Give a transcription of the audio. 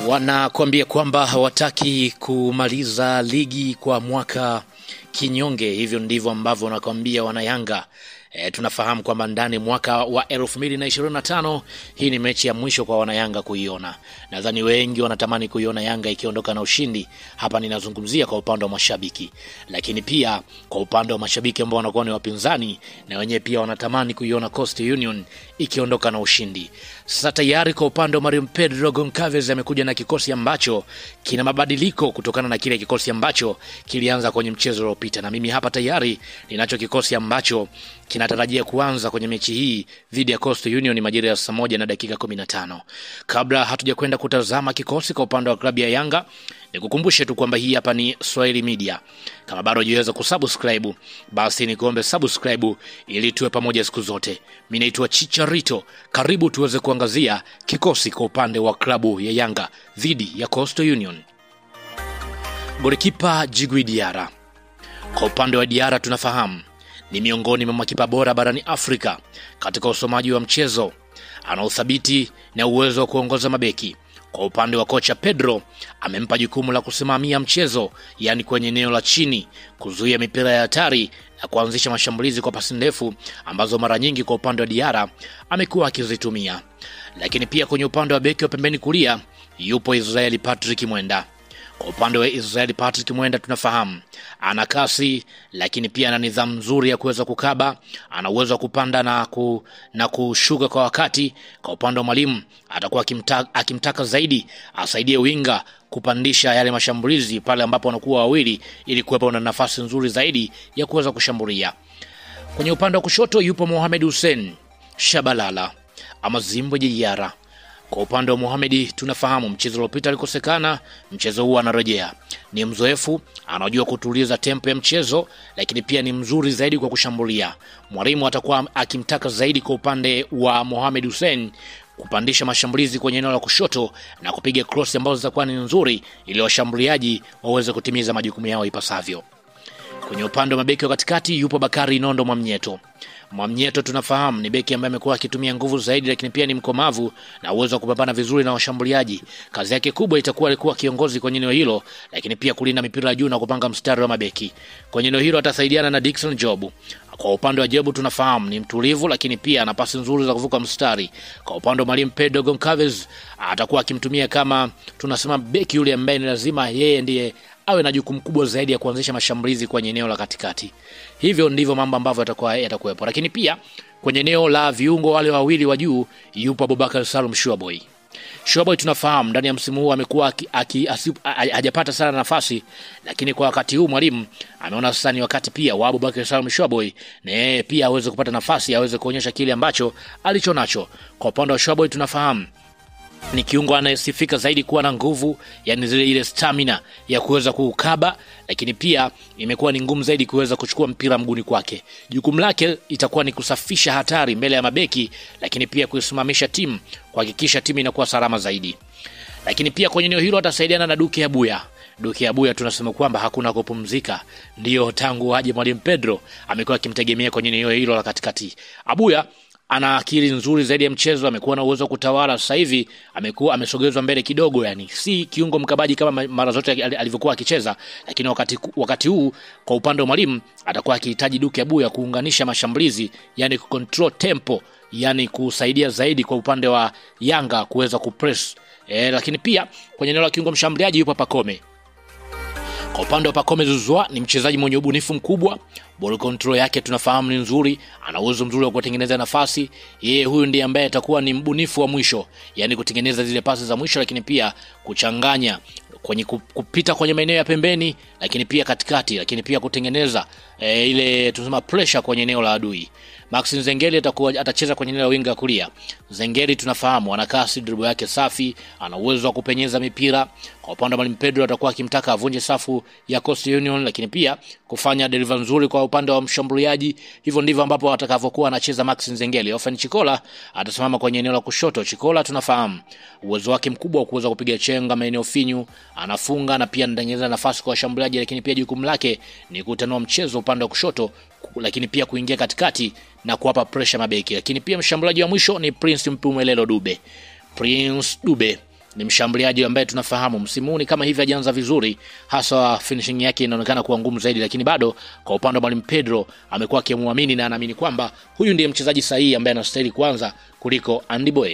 Wanakuambia kwamba hawataki kumaliza ligi kwa mwaka kinyonge. Hivyo ndivyo ambavyo wanakuambia wanayanga. Tunafahamu kwamba ndani mwaka wa 2025 hii ni mechi ya mwisho kwa wanayanga kuiona. Nadhani wengi wanatamani kuiona Yanga ikiondoka na ushindi. Hapa ninazungumzia kwa upande wa mashabiki, lakini pia kwa upande wa mashabiki ambao wanakuwa ni wapinzani, na wenyewe pia wanatamani kuiona Coastal Union ikiondoka na ushindi. Sasa tayari kwa upande wa Mwalimu Pedro Goncalves amekuja na kikosi ambacho kina mabadiliko kutokana na kile kikosi ambacho kilianza kwenye mchezo uliopita, na mimi hapa tayari ninacho kikosi ambacho kinatarajia kuanza kwenye mechi hii dhidi ya Coastal Union majira ya saa 1 na dakika 15. Kabla hatujakwenda kutazama kikosi kwa upande wa klabu ya Yanga, nikukumbushe tu kwamba hii hapa ni Swahili Media. Kama bado hujaweza kusubscribe, basi nikuombe subscribe ili tuwe pamoja siku zote. Mimi naitwa Chicharito. Karibu tuweze kuangazia kikosi kwa upande wa klabu ya Yanga dhidi ya Coastal Union. Golikipa Djigui Diarra. Kwa upande wa Diarra tunafahamu ni miongoni mwa makipa bora barani Afrika katika usomaji wa mchezo. Ana uthabiti na uwezo wa kuongoza mabeki. Kwa upande wa kocha Pedro, amempa jukumu la kusimamia mchezo, yani kwenye eneo la chini, kuzuia mipira ya hatari na kuanzisha mashambulizi kwa pasi ndefu ambazo mara nyingi kwa upande wa Diarra amekuwa akizitumia. Lakini pia kwenye upande wa beki wa pembeni kulia yupo Israel Patrick Mwenda. Kwa upande wa Israel Patrick Mwenda tunafahamu ana kasi, lakini pia ana nidhamu nzuri ya kuweza kukaba, ana uwezo wa kupanda na kushuka kwa wakati. Kwa upande wa Mwalimu atakuwa akimtaka zaidi asaidie winga kupandisha yale mashambulizi pale ambapo wanakuwa wawili, ili kuwepo na nafasi nzuri zaidi ya kuweza kushambulia. Kwenye upande wa kushoto yupo Mohamed Hussein Shabalala ama Zimbwe Diarra. Kwa upande wa Mohamed tunafahamu mchezo uliopita alikosekana, mchezo huu anarejea. Ni mzoefu, anajua kutuliza tempo ya mchezo, lakini pia ni mzuri zaidi kwa kushambulia. Mwalimu atakuwa akimtaka zaidi kwa upande wa Mohamed Hussein kupandisha mashambulizi kwenye eneo la kushoto na kupiga cross ambazo zitakuwa ni nzuri ili washambuliaji waweze kutimiza majukumu yao ipasavyo. Kwenye upande wa mabeki wa katikati yupo Bakari Nondo Mwamnyeto. Mwamnyeto tunafahamu ni beki ambaye amekuwa akitumia nguvu zaidi, lakini pia ni mkomavu na uwezo wa kupambana vizuri na washambuliaji. Kazi yake kubwa itakuwa alikuwa kiongozi kwenye eneo hilo, lakini pia kulinda mipira ya juu na kupanga mstari wa mabeki. Kwenye eneo hilo atasaidiana na Dickson Job. Kwa upande wa Job tunafahamu ni mtulivu, lakini pia ana pasi nzuri za kuvuka mstari. Kwa upande wa Mwalimu Pedro Goncalves atakuwa akimtumia kama tunasema beki yule ambaye ni lazima yeye ndiye awe na jukumu kubwa zaidi ya kuanzisha mashambulizi kwenye eneo la katikati. Hivyo ndivyo mambo ambavyo yatakuwepo. Lakini pia kwenye eneo la viungo wale wawili wa juu yupo Abubakar Salum Shuaboy. Shuaboy tunafahamu ndani ya msimu huu amekuwa hajapata sana nafasi, lakini kwa wakati huu Mwalimu ameona sasa ni wakati pia wa Abubakar Salum Shuaboy na yeye pia aweze kupata nafasi, aweze kuonyesha kile ambacho alichonacho. Kwa upande wa Shuaboy tunafahamu ni kiungo anayesifika zaidi kuwa na nguvu, yani ile stamina ya kuweza kukaba, lakini pia imekuwa ni ngumu zaidi kuweza kuchukua mpira mguuni kwake. Jukumu lake itakuwa ni kusafisha hatari mbele ya mabeki, lakini pia kuisimamisha timu, kuhakikisha timu inakuwa salama zaidi. Lakini pia kwenye eneo hilo atasaidiana na Duke Abuya. Duke Abuya tunasema kwamba hakuna kupumzika. Ndio tangu aje Mwalimu Pedro amekuwa akimtegemea kwenye eneo hilo la katikati. Abuya ana akili nzuri zaidi ya mchezo, amekuwa na uwezo kutawala. Sasa hivi amekuwa amesogezwa mbele kidogo, yani si kiungo mkabaji kama mara zote alivyokuwa akicheza, lakini wakati huu kwa upande wa Mwalimu atakuwa akihitaji Duke Abuya kuunganisha mashambulizi, yani control tempo, yani kusaidia zaidi kwa upande wa Yanga kuweza kupress. Lakini pia kwenye eneo la kiungo mshambuliaji yupo Pacome. Kwa upande wa Pacome Zouzoua ni mchezaji mwenye ubunifu mkubwa. Ball control yake tunafahamu ni nzuri, ana uwezo mzuri wa kutengeneza nafasi. Yeye huyu ndiye ambaye atakuwa ni mbunifu wa mwisho, yani kutengeneza zile pasi za mwisho, lakini pia kuchanganya kwenye kupita kwenye maeneo ya pembeni, lakini pia katikati, lakini pia kutengeneza ile tunasema pressure kwenye eneo la adui. Maxi Nzengeli atacheza kwenye eneo la winga kulia. Nzengeli tunafahamu ana kasi, dribble yake safi, ana uwezo wa kupenyeza mipira. Kwa upande wa Mwalimu Pedro atakuwa akimtaka avunje safu ya Coastal Union, lakini pia kufanya delivery nzuri kwa upande wa mshambuliaji. Hivyo ndivyo ambapo atakavyokuwa anacheza Maxi Nzengeli. Ofen Chikola atasimama kwenye eneo la kushoto. Chikola tunafahamu uwezo wake mkubwa wa kuweza kupiga chenga maeneo finyu, anafunga na pia anatengeneza nafasi kwa washambuliaji, lakini pia jukumu lake ni kutanua mchezo upande wa kushoto, lakini pia kuingia katikati na kuwapa pressure mabeki. Lakini pia mshambuliaji wa mwisho ni Prince Mpumelelo Dube. Prince Dube ni mshambuliaji ambaye tunafahamu msimu huu kama hivi hajaanza vizuri, hasa finishing yake inaonekana kuwa ngumu zaidi, lakini bado kwa upande wa Mwalimu Pedro amekuwa akimwamini na anaamini kwamba huyu ndiye mchezaji sahihi ambaye anastahili kuanza kuliko Andy Boye.